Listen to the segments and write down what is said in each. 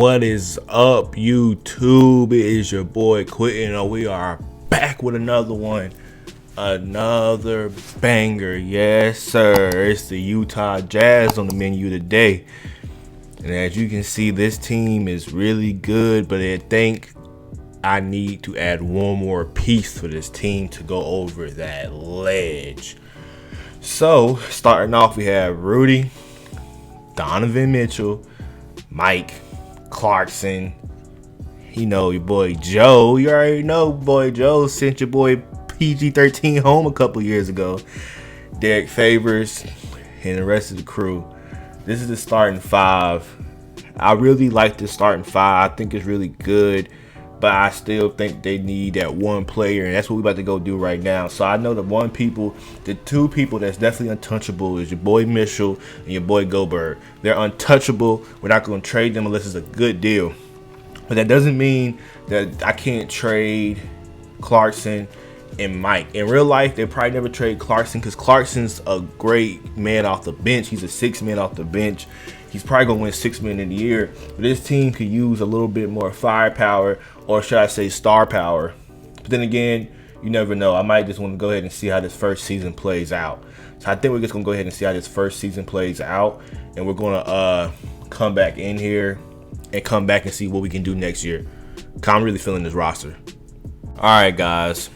What is up, YouTube? It is your boy Quentin, and we are back with another one. Another banger. Yes, sir. It's the Utah Jazz on the menu today. And as you can see, this team is really good, but I think I need to add one more piece for this team to go over that ledge. So, starting off, we have Rudy, Donovan Mitchell, Mike, Clarkson, your boy Joe. You already know boy Joe sent your boy PG-13 home a couple years ago. Derek Favors and the rest of the crew. This is the starting five. I really like the starting five. I think it's really good, but I still think they need that one player, and that's what we're about to go do right now. So I know the two people that's definitely untouchable is your boy Mitchell and your boy Gobert. They're untouchable. We're not going to trade them unless it's a good deal. But that doesn't mean that I can't trade Clarkson and Mike. In real life, they probably never trade Clarkson because Clarkson's a great man off the bench. He's a 6-man off the bench. He's probably going to win 6-man in the year. But this team could use a little bit more firepower, or should I say star power. But then again, you never know. I might just want to go ahead and see how this first season plays out. So I think we're just going to go ahead and see how this first season plays out. And we're going to come back in here and come back and see what we can do next year. Because I'm really feeling this roster. All right, guys.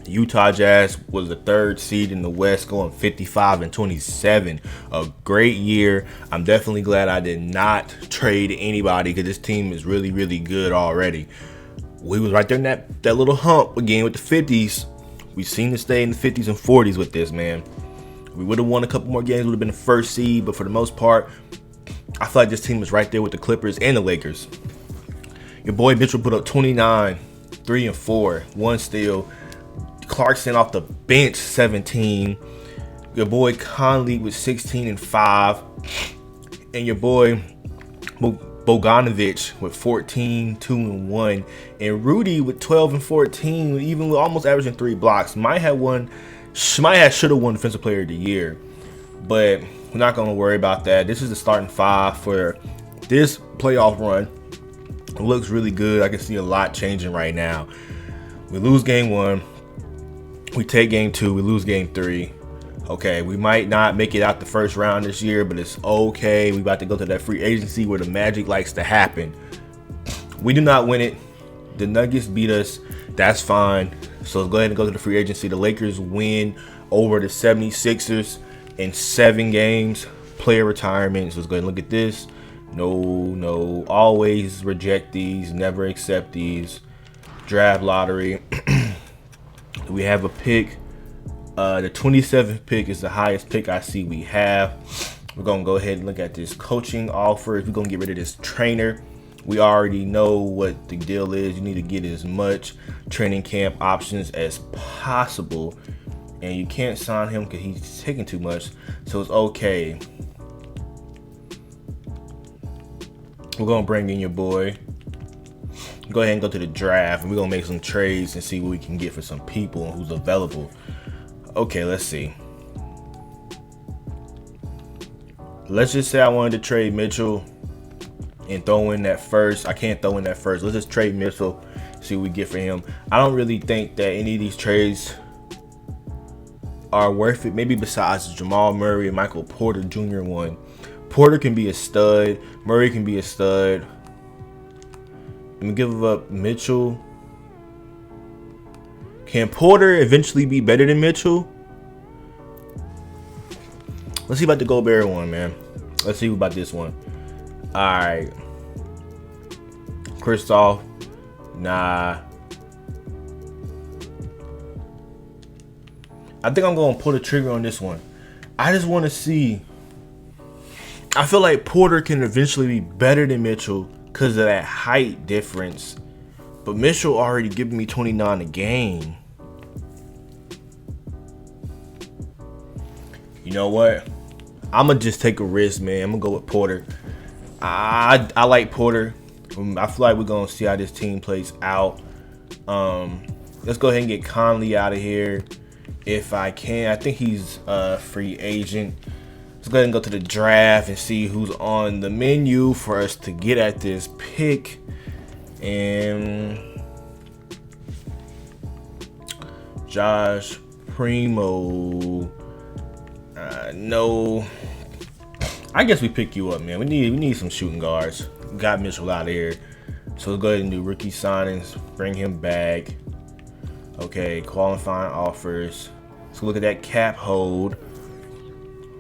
Utah Jazz was the 3rd seed in the West, going 55-27. A great year. I'm definitely glad I did not trade anybody because this team is really, really good already. We was right there in that little hump again with the 50s. We seem to stay in the 50s and 40s with this, man. We would have won a couple more games, would have been the 1st seed, but for the most part, I feel like this team is right there with the Clippers and the Lakers. Your boy Mitchell put up 29, 3 and 4, 1 steal. Clarkson off the bench, 17. Your boy Conley with 16 and 5. And your boy Bogdanovich with 14, 2 and 1. And Rudy with 12 and 14, even with almost averaging 3 blocks. Should have won Defensive Player of the Year. But we're not going to worry about that. This is the starting five for this playoff run. It looks really good. I can see a lot changing right now. We lose game 1. We take game 2, we lose game 3. Okay, we might not make it out the first round this year, but it's okay. We about to go to that free agency where the magic likes to happen. We do not win it. The Nuggets beat us. That's fine. So let's go ahead and go to the free agency. The Lakers win over the 76ers in 7 games. Player retirement. So let's go ahead and look at this. No. Always reject these. Never accept these. Draft lottery. We have a pick. The 27th pick is the highest pick I see we have. We're going to go ahead and look at this coaching offer. If we're going to get rid of this trainer, we already know what the deal is. You need to get as much training camp options as possible. And you can't sign him because he's taking too much. So it's okay. We're going to bring in your boy. Go ahead and go to the draft, and we're going to make some trades and see what we can get for some people and who's available. Okay, let's see. Let's just say I wanted to trade Mitchell and throw in that first. I can't throw in that first. Let's just trade Mitchell, see what we get for him. I don't really think that any of these trades are worth it. Maybe besides Jamal Murray and Michael Porter Jr. one. Porter can be a stud. Murray can be a stud. I'm gonna give up Mitchell. Can Porter eventually be better than Mitchell? Let's see about the Gobert one, man. Let's see about this one. Alright. Kristoff. Nah. I think I'm gonna pull the trigger on this one. I just want to see. I feel like Porter can eventually be better than Mitchell because of that height difference. But Mitchell already giving me 29 a game. You know what? I'm going to just take a risk, man. I'm going to go with Porter. I like Porter. I feel like we're going to see how this team plays out. Let's go ahead and get Conley out of here if I can. I think he's a free agent. Let's go ahead and go to the draft and see who's on the menu for us to get at this pick. And Josh Primo. No. I guess we pick you up, man. We need some shooting guards. Got Mitchell out of here. So let's go ahead and do rookie signings. Bring him back. Okay, qualifying offers. Let's look at that cap hold.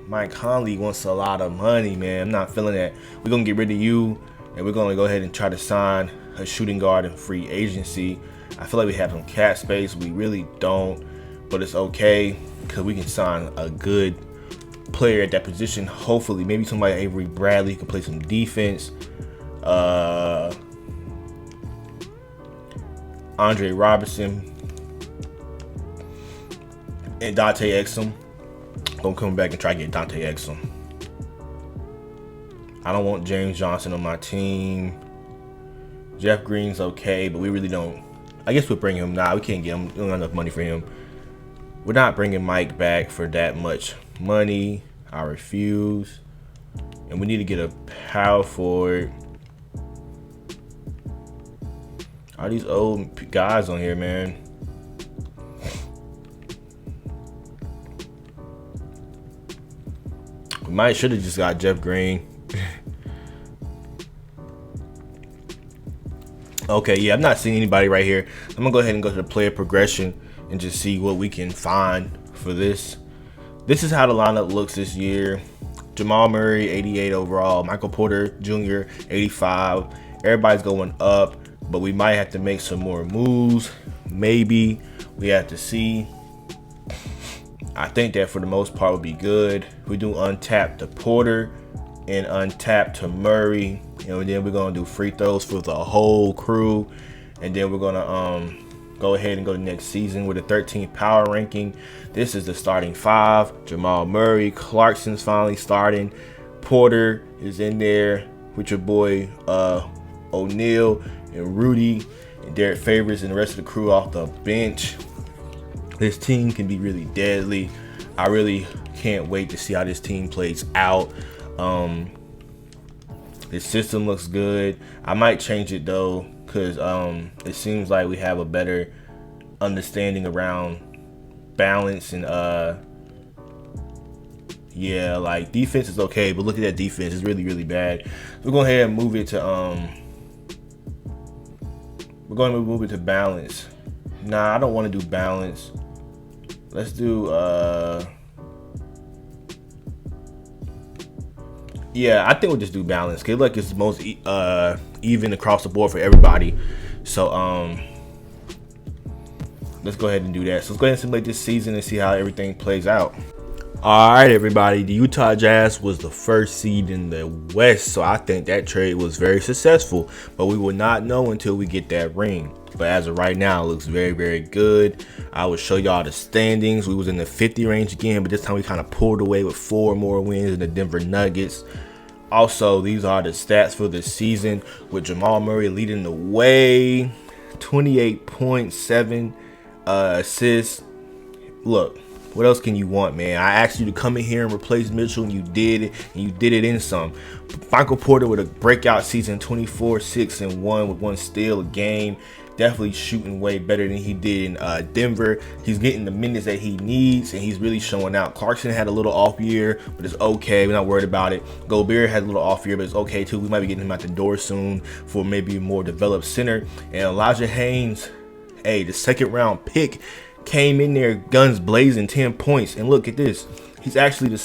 Mike Conley wants a lot of money, man. I'm not feeling that. We're going to get rid of you, and we're going to go ahead and try to sign a shooting guard in free agency. I feel like we have some cap space. We really don't, but it's okay because we can sign a good player at that position. Hopefully, maybe somebody like Avery Bradley can play some defense. Andre Robertson and Dante Exum. Gonna come back and try to get Dante Exum. I don't want James Johnson on my team. Jeff Green's okay, but we really don't. I guess we'll bring him. Nah, we can't get him. We don't have enough money for him. We're not bringing Mike back for that much money. I refuse. And we need to get a power forward. All these old guys on here, man. We might should have just got Jeff Green. Okay, yeah, I'm not seeing anybody right here. I'm gonna go ahead and go to the player progression and just see what we can find for this. This is how the lineup looks this year. Jamal Murray, 88 overall. Michael Porter Jr., 85. Everybody's going up, but we might have to make some more moves. Maybe. We have to see. I think that for the most part would be good. We do untap to Porter and untap to Murray. And then we're going to do free throws for the whole crew. And then we're going to go ahead and go to next season with a 13th power ranking. This is the starting five. Jamal Murray, Clarkson's finally starting. Porter is in there with your boy O'Neal and Rudy and Derek Favors and the rest of the crew off the bench. This team can be really deadly. I really can't wait to see how this team plays out. This system looks good. I might change it though, because it seems like we have a better understanding around balance and yeah, like defense is okay, but look at that defense, it's really, really bad. We're going ahead and move it to move it to balance. Nah, I don't want to do balance. Let's do yeah, I think we'll just do balance. Cause like it's the most even across the board for everybody. So let's go ahead and do that. So let's go ahead and simulate this season and see how everything plays out. All right, everybody. The Utah Jazz was the first seed in the West, so I think that trade was very successful. But we will not know until we get that ring. But as of right now, it looks very, very good. I will show y'all the standings. We was in the 50 range again, but this time we kind of pulled away with 4 more wins in the Denver Nuggets. Also, these are the stats for the season with Jamal Murray leading the way. 28.7 assists. Look, what else can you want, man? I asked you to come in here and replace Mitchell, and you did it, and you did it in some. Michael Porter with a breakout season, 24-6-1 with 1 steal a game. Definitely shooting way better than he did in Denver. He's getting the minutes that he needs, and he's really showing out. Clarkson had a little off year, but it's okay. We're not worried about it. Gobert had a little off year, but it's okay too. We might be getting him out the door soon for maybe a more developed center. And Elijah Haynes, hey, the 2nd round pick, came in there guns blazing, 10 points. And look at this. He's actually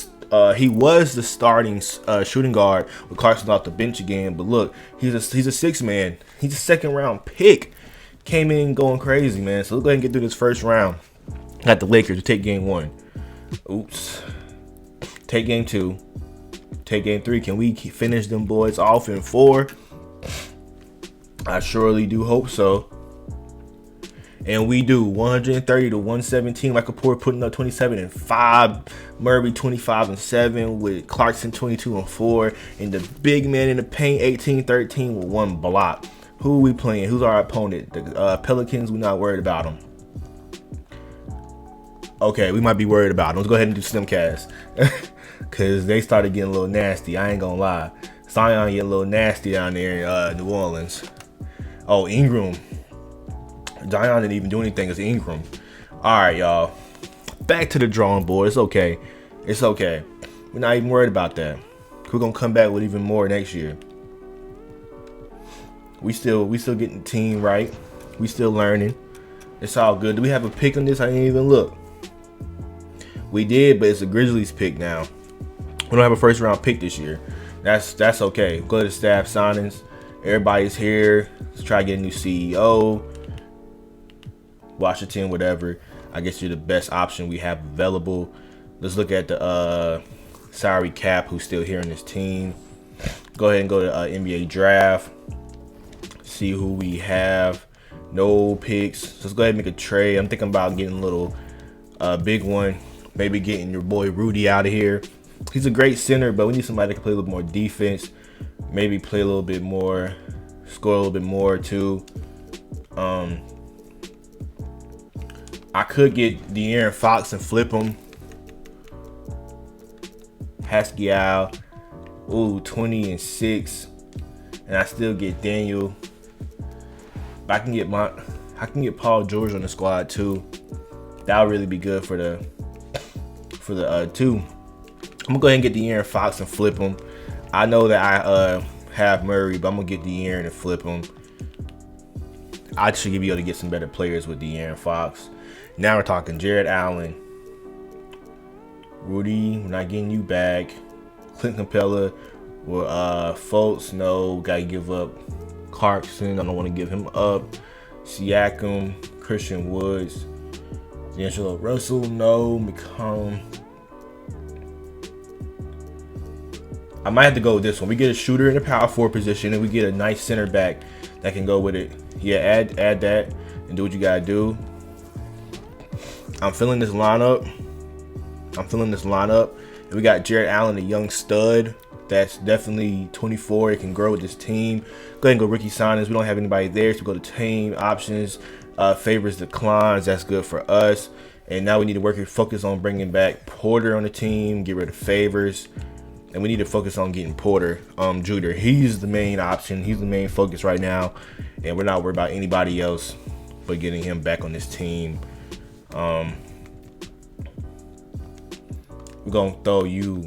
he was the starting shooting guard with Clarkson off the bench again. But look, he's a 6th man. He's a 2nd round pick. Came in going crazy, man. So let's go ahead and get through this first round. Got the Lakers to take game 1. Oops. Take game 2. Take game 3. Can we finish them boys off in 4? I surely do hope so. And we do. 130-117. Michael Porter putting up 27-5. Murray 25-7 with Clarkson 22-4. And the big man in the paint 18-13 with 1 block. Who are we playing? Who's our opponent? The Pelicans. We're not worried about them. Okay, we might be worried about them. Let's go ahead and do Slimcast. because they started getting a little nasty. I ain't gonna lie. Zion getting a little nasty down there in New Orleans. Oh, Ingram. Zion didn't even do anything. It's Ingram. All right, y'all. Back to the drawing board. It's okay. It's okay. We're not even worried about that. We're gonna come back with even more next year. We still getting the team right. We still learning. It's all good. Do we have a pick on this? I didn't even look. We did, but it's a Grizzlies pick now. We don't have a first round pick this year. That's okay. Go to the staff signings. Everybody's here. Let's try to get a new CEO. Washington, whatever. I guess you're the best option we have available. Let's look at the salary cap, who's still here in this team. Go ahead and go to NBA draft. See who we have. No picks. Let's go ahead and make a trade. I'm thinking about getting a little big one. Maybe getting your boy Rudy out of here. He's a great center, but we need somebody that can play a little more defense. Maybe play a little bit more, score a little bit more too. I could get De'Aaron Fox and flip him. Haskell, 20-6, and I still get Daniel. But I can get Paul George on the squad too. That'll really be good for the two. I'm gonna go ahead and get De'Aaron Fox and flip him. I know that I have Murray, but I'm gonna get De'Aaron and flip him. I should be able to get some better players with De'Aaron Fox. Now we're talking Jared Allen. Rudy, we're not getting you back. Clint Capella, Fultz, no, gotta give up. Clarkson, I don't want to give him up. Siakam, Christian Woods, D'Angelo Russell, no. McCollum. I might have to go with this one. We get a shooter in the power forward position, and we get a nice center back that can go with it. Yeah, add that and do what you gotta do. I'm feeling this lineup. And we got Jared Allen, a young stud that's definitely 24. It can grow with this team. Go ahead and go rookie signings. We don't have anybody there, so we go to team options. Favors declines. That's good for us. And now we need to focus on bringing back Porter on the team. Get rid of Favors. And we need to focus on getting Porter Jr. He's the main option. He's the main focus right now. And we're not worried about anybody else but getting him back on this team. We're going to throw you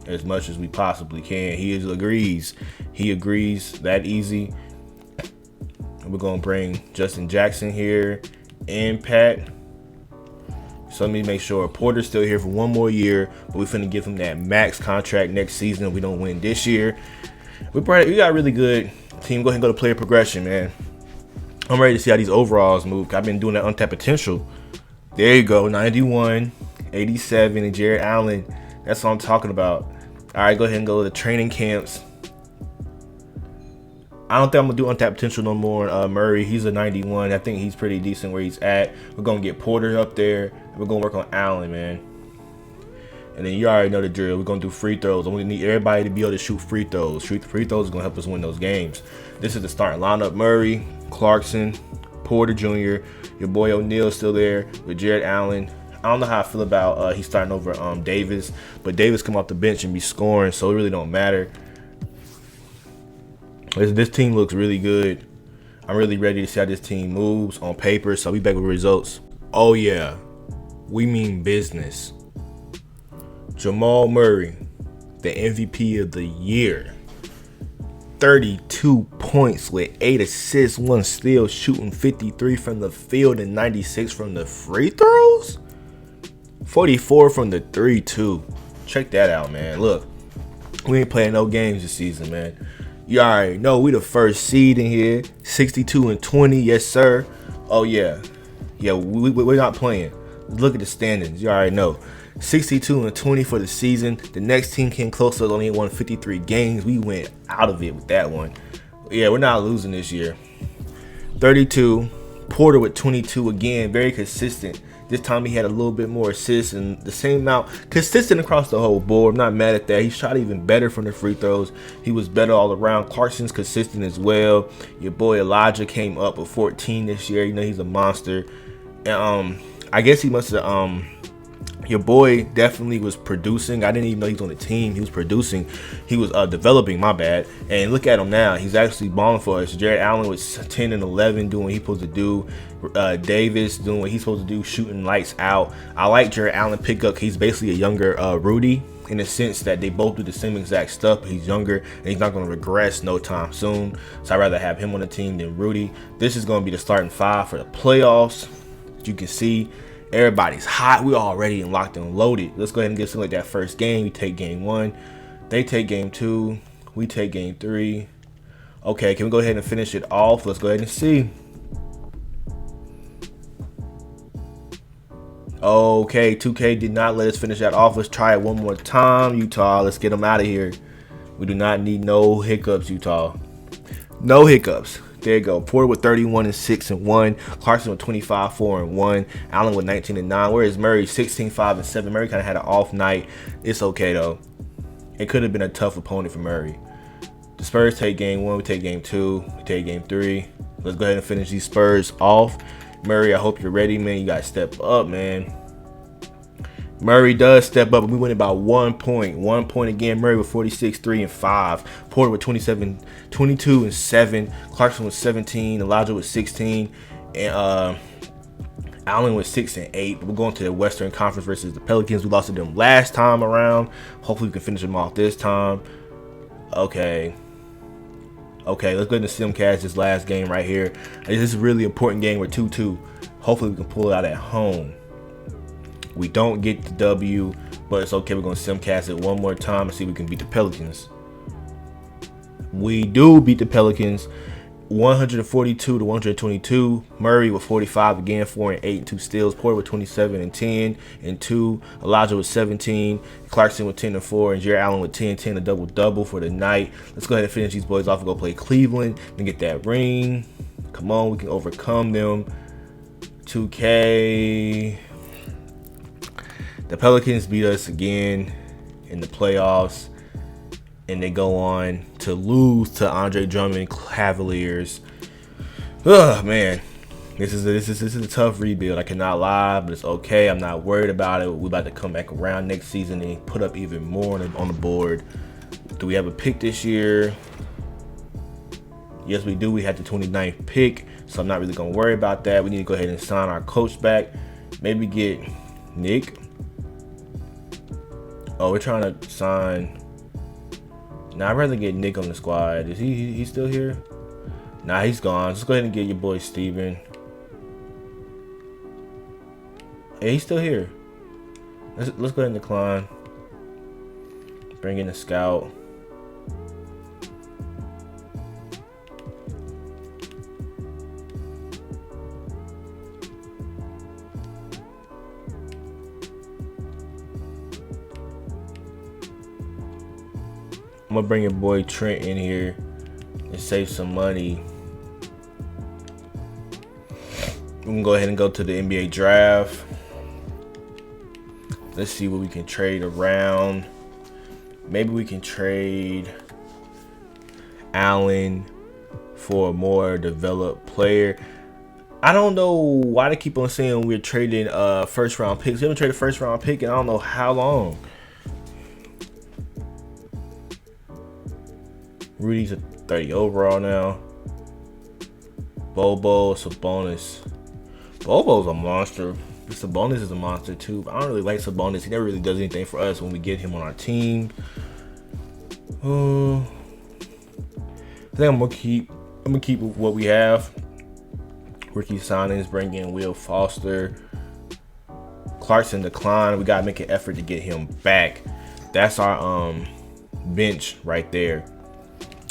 as much as we possibly can. He agrees that easy. And we're going to bring Justin Jackson here and Pat. So let me make sure Porter's still here for one more year, but we're finna give him that max contract next season if we don't win this year. We got a really good team. Go ahead and go to player progression, man. I'm ready to see how these overalls move. I've been doing that untapped potential. There you go, 91, 87, and Jared Allen. That's what I'm talking about. All right, go ahead and go to the training camps. I don't think I'm going to do untapped potential no more. Murray, he's a 91. I think he's pretty decent where he's at. We're going to get Porter up there. And we're going to work on Allen, man. And then you already know the drill. We're going to do free throws. And we need everybody to be able to shoot free throws. Free throws is going to help us win those games. This is the starting lineup. Murray, Clarkson, Porter Jr., your boy O'Neal still there with Jared Allen. I don't know how I feel about he's starting over Davis. But Davis come off the bench and be scoring, so it really don't matter. This team looks really good. I'm really ready to see how this team moves on paper. So we back with results. Oh yeah, we mean business. Jamal Murray, the MVP of the year. 32 points with 8 assists, 1 steal, shooting 53 from the field and 96 from the free throws. 44 from the 3-2. Check that out, man. Look, we ain't playing no games this season, man. You already know we the first seed in here. 62-20, yes sir. Oh yeah, we're not playing. Look at the standings. You already know. 62-20 for the season. The next team came close to only won 53 games. We went out of it with that one. Yeah, we're not losing this year. 32. Porter with 22 again, very consistent. This time he had a little bit more assists and the same amount, consistent across the whole board. I'm not mad at that. He shot even better from the free throws. He was better all around. Clarkson's consistent as well. Your boy Elijah came up with 14 this year. You know, he's a monster. And I guess he must have Your boy definitely was producing. I didn't even know he was on the team. He was producing. He was developing, my bad. And look at him now. He's actually balling for us. Jared Allen was 10 and 11 doing what he's supposed to do. Davis doing what he's supposed to do, shooting lights out. I like Jared Allen pickup. He's basically a younger Rudy in the sense that they both do the same exact stuff, but he's younger and he's not going to regress no time soon. So I'd rather have him on the team than Rudy. This is going to be the starting five for the playoffs. As you can see, everybody's hot. We already locked and loaded. Let's go ahead and get something like that first game. We take game 1. They take game 2. We take game 3. Okay, can we go ahead and finish it off? Let's go ahead and see. Okay, 2K did not let us finish that off. Let's try it one more time, Utah. Let's get them out of here. We do not need no hiccups, Utah. No hiccups. There you go. Porter with 31 and 6 and 1. Clarkson with 25, 4 and 1. Allen with 19 and 9. Where is Murray? 16, 5 and 7. Murray kind of had an off night. It's okay though. It could have been a tough opponent for Murray. The Spurs take game 1. We take game 2. We take game 3. Let's go ahead and finish these Spurs off. Murray, I hope you're ready, man. You got to step up, man. Murray does step up, and we win about 1 point. 1 point again. Murray with 46, 3 and 5. Porter with 27, 22 and 7. Clarkson with 17. Elijah with 16. And Allen with 6 and 8. We're going to the Western Conference versus the Pelicans. We lost to them last time around. Hopefully we can finish them off this time. Okay. Okay, let's go ahead and simcast this last game right here. This is a really important game. We're 2-2. Hopefully we can pull it out at home. We don't get the W, but it's okay. We're going to simcast it one more time and see if we can beat the Pelicans. We do beat the Pelicans 142 to 122. Murray with 45 again, 4 and 8 and 2 steals. Porter with 27 and 10 and 2. Elijah with 17. Clarkson with 10 and 4. And Jared Allen with 10, 10, a double-double for the night. Let's go ahead and finish these boys off and go play Cleveland and get that ring. Come on, we can overcome them. 2K. The Pelicans beat us again in the playoffs, and they go on to lose to Andre Drummond Cavaliers. Oh man, this is a tough rebuild. I cannot lie, but it's okay. I'm not worried about it. We're about to come back around next season and put up even more on the board. Do we have a pick this year? Yes, we do. We had the 29th pick, so I'm not really gonna worry about that. We need to go ahead and sign our coach back. Maybe get Nick. Oh, we're trying to sign. Nah, I'd rather get Nick on the squad. Is he still here? Nah, he's gone. Let's go ahead and get your boy Steven. Hey, he's still here. Let's go ahead and decline. Bring in a scout. I'm gonna bring your boy Trent in here and save some money. We can go ahead and go to the NBA draft. Let's see what we can trade around. Maybe we can trade Allen for a more developed player. I don't know why they keep on saying we're trading first round picks. We haven't traded a first round pick in I don't know how long. Rudy's a 30 overall now. Bobo, Sabonis. Bobo's a monster. Sabonis is a monster too. But I don't really like Sabonis. He never really does anything for us when we get him on our team. I think I'm gonna keep what we have. Rookie signings, bring in Will Foster. Clarkson declined. We gotta make an effort to get him back. That's our bench right there.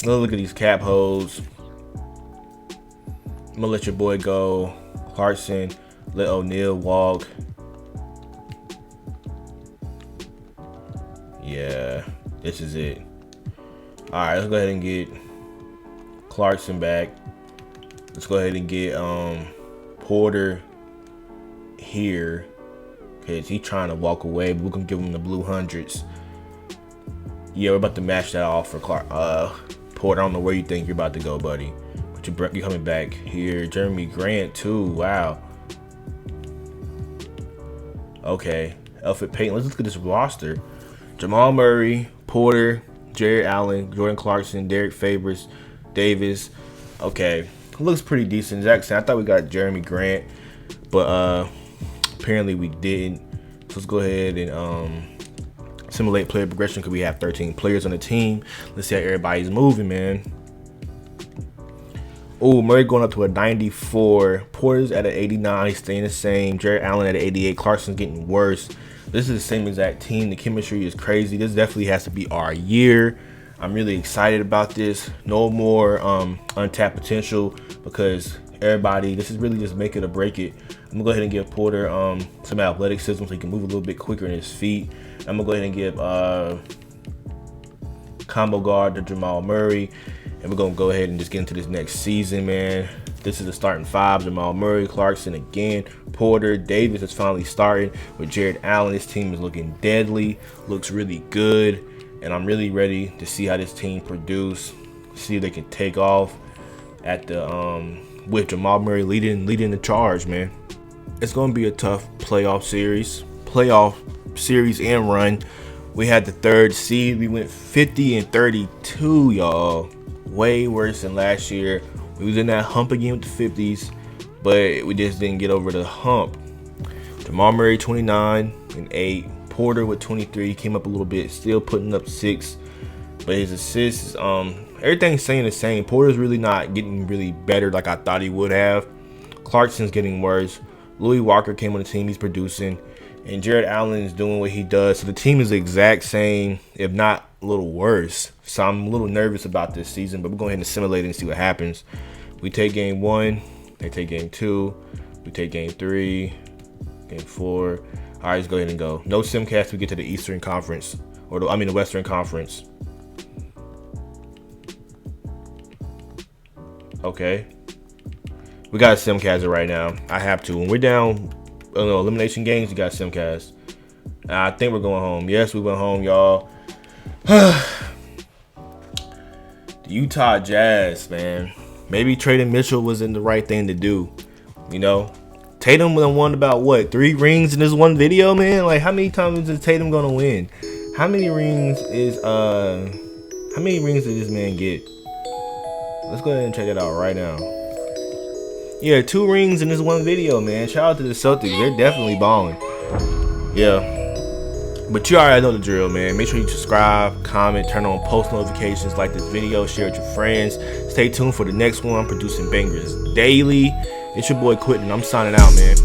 Let's look at these cap holes. I'm gonna let your boy go. Clarkson, let O'Neal walk. Yeah, this is it. All right, let's go ahead and get Clarkson back. Let's go ahead and get Porter here because he's trying to walk away, but we're gonna give him the blue hundreds. Yeah, we're about to match that off for Porter. I don't know where you think you're about to go, buddy. But you're coming back here. Jeremy Grant too. Wow. Okay. Elfrid Payton. Let's look at this roster. Jamal Murray, Porter, Jared Allen, Jordan Clarkson, Derek Favors, Davis. Okay, looks pretty decent. Jackson, I thought we got Jeremy Grant, but apparently we didn't. So let's go ahead and simulate player progression because we have 13 players on the team. Let's see how everybody's moving, man. Oh, Murray going up to a 94. Porter's at an 89. He's staying the same. Jared Allen at an 88. Clarkson's getting worse. This is the same exact team. The chemistry is crazy. This definitely has to be our year. I'm really excited about this. No more untapped potential because everybody, this is really just make it or break it. I'm gonna go ahead and give Porter some athleticism so he can move a little bit quicker in his feet. I'm gonna go ahead and give combo guard to Jamal Murray. And we're going to go ahead and just get into this next season, man. This is the starting five. Jamal Murray, Clarkson again, Porter, Davis is finally starting with Jared Allen. This team is looking deadly, looks really good. And I'm really ready to see how this team produce, see if they can take off at the with Jamal Murray leading the charge, man. It's going to be a tough playoff series and run. We had the 3rd seed. We went 50-32, y'all. Way worse than last year. We was in that hump again with the 50s, but we just didn't get over the hump. Jamal Murray 29-8, Porter with 23, came up a little bit, still putting up 6, but his assists, everything's staying the same. Porter's really not getting really better like I thought he would have. Clarkson's getting worse. Louis Walker came on the team, he's producing, and Jared Allen is doing what he does. So the team is the exact same, if not a little worse. So I'm a little nervous about this season, but we're going to simulate it and see what happens. We take game 1, they take game 2, we take game 3, game 4. All right, let's go ahead and go. No simcast. We get to the Eastern Conference, or the Western Conference. Okay, we got a simcast right now. I have to. When we're down, elimination games, you got simcast. I think we're going home. Yes, we went home, y'all. The Utah Jazz, man. Maybe trading Mitchell wasn't the right thing to do. You know, Tatum won about what, 3 rings in this one video, man? Like, how many times is Tatum gonna win? How many rings did this man get? Let's go ahead and check it out right now. Yeah, 2 rings in this one video, man. Shout out to the Celtics. They're definitely balling. Yeah. But you already know the drill, man. Make sure you subscribe, comment, turn on post notifications, like this video, share it with your friends. Stay tuned for the next one. I'm producing bangers daily. It's your boy Quentin. I'm signing out, man.